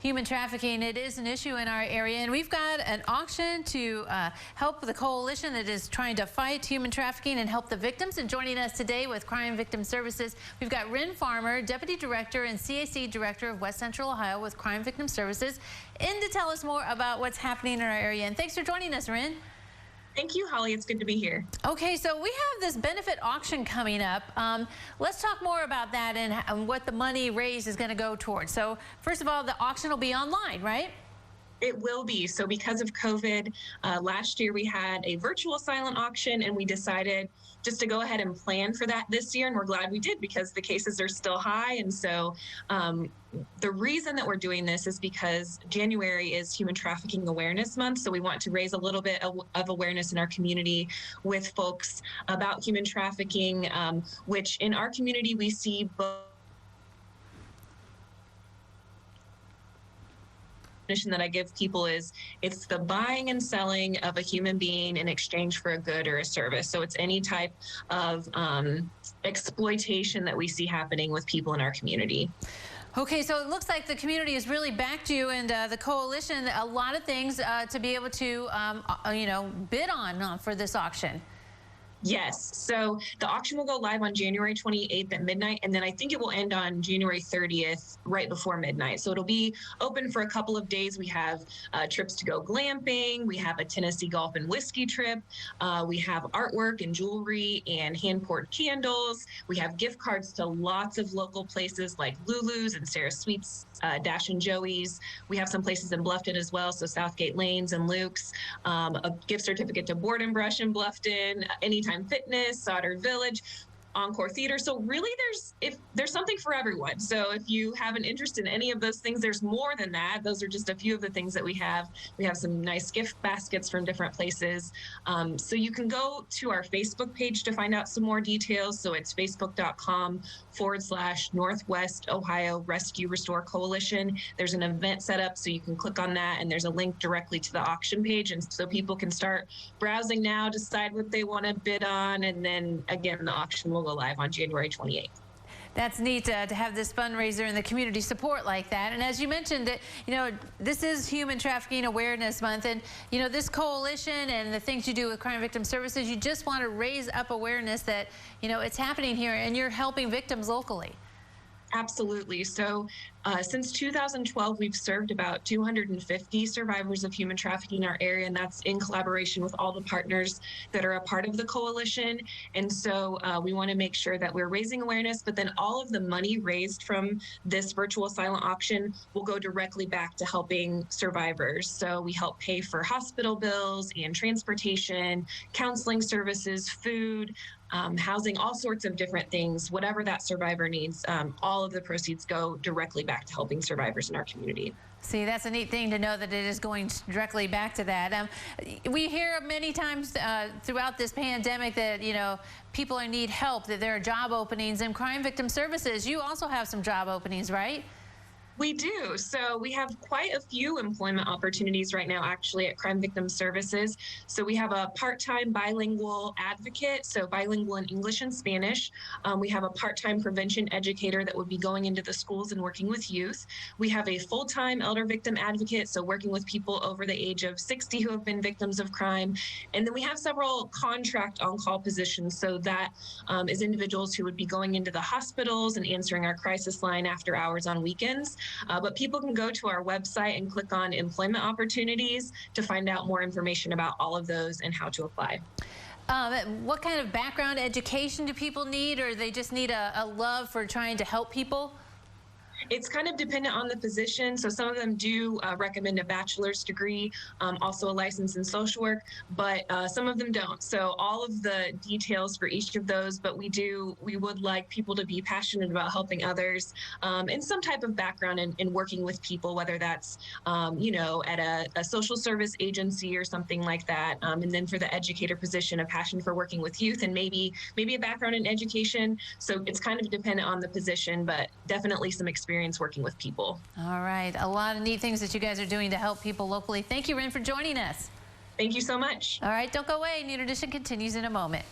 human trafficking. It is an issue in our area, and we've got an auction to help the coalition that is trying to fight human trafficking and help the victims. And joining us today with Crime Victim Services, we've got Ryn Farmer, Deputy Director and CAC Director of West Central Ohio with Crime Victim Services, in to tell us more about what's happening in our area. And thanks for joining us, Ryn. Thank you, Holly. It's good to be here. Okay, so we have this benefit auction coming up. Let's talk more about that and what the money raised is going to go towards. So first of all, the auction will be online, right? It will be. So because of COVID, last year we had a virtual silent auction, and we decided just to go ahead and plan for that this year. And we're glad we did, because the cases are still high. And so the reason that we're doing this is because January is Human Trafficking Awareness Month. So we want to raise a little bit of awareness in our community with folks about human trafficking, which in our community we see both that I give people is it's the buying and selling of a human being in exchange for a good or a service. So it's any type of exploitation that we see happening with people in our community. Okay, so it looks like the community has really backed you and the coalition, a lot of things to be able to, bid on for this auction. Yes. So the auction will go live on January 28th at midnight, and then I think it will end on January 30th, right before midnight. So it'll be open for a couple of days. We have trips to go glamping. We have a Tennessee golf and whiskey trip. We have artwork and jewelry and hand-poured candles. We have gift cards to lots of local places like Lulu's and Sarah's Sweets, Dash and Joey's. We have some places in Bluffton as well, so Southgate Lanes and Luke's. A gift certificate to Board and Brush in Bluffton, Anytime Fitness, Sauter Village, Encore Theater. So really there's something for everyone. So if you have an interest in any of those things, there's more than that. Those are just a few of the things that we have. We have some nice gift baskets from different places. So you can go to our Facebook page to find out some more details. So it's facebook.com/Northwest Ohio Rescue Restore Coalition. There's an event set up, so you can click on that, and there's a link directly to the auction page. And so people can start browsing now, decide what they want to bid on, and then again, the auction will go live on January 28th. That's neat to have this fundraiser and the community support like that. And as you mentioned, this is Human Trafficking Awareness Month, and this coalition and the things you do with Crime Victim Services, you just want to raise up awareness that it's happening here, and you're helping victims locally. Absolutely. So since 2012, we've served about 250 survivors of human trafficking in our area, and that's in collaboration with all the partners that are a part of the coalition. And so we want to make sure that we're raising awareness, but then all of the money raised from this virtual silent auction will go directly back to helping survivors. So we help pay for hospital bills and transportation, counseling services, food, housing, all sorts of different things. Whatever that survivor needs, all of the proceeds go directly back to helping survivors in our community. See, that's a neat thing to know that it is going directly back to that. We hear many times throughout this pandemic that, people need help, that there are job openings. In Crime Victim Services, you also have some job openings, right? We do. So we have quite a few employment opportunities right now, actually, at Crime Victim Services. So we have a part-time bilingual advocate, so bilingual in English and Spanish. We have a part-time prevention educator that would be going into the schools and working with youth. We have a full-time elder victim advocate, so working with people over the age of 60 who have been victims of crime. And then we have several contract on-call positions. So that is individuals who would be going into the hospitals and answering our crisis line after hours on weekends. But people can go to our website and click on employment opportunities to find out more information about all of those and how to apply. What kind of background education do people need, or they just need a love for trying to help people? It's kind of dependent on the position. So some of them do recommend a bachelor's degree, also a license in social work, but some of them don't. So all of the details for each of those, but we would like people to be passionate about helping others, and some type of background in working with people, whether that's, at a social service agency or something like that. And then for the educator position, a passion for working with youth, and maybe a background in education. So it's kind of dependent on the position, but definitely some experience working with people. All right. A lot of neat things that you guys are doing to help people locally. Thank you, Ryn, for joining us. Thank you so much. All right. Don't go away. New Edition continues in a moment.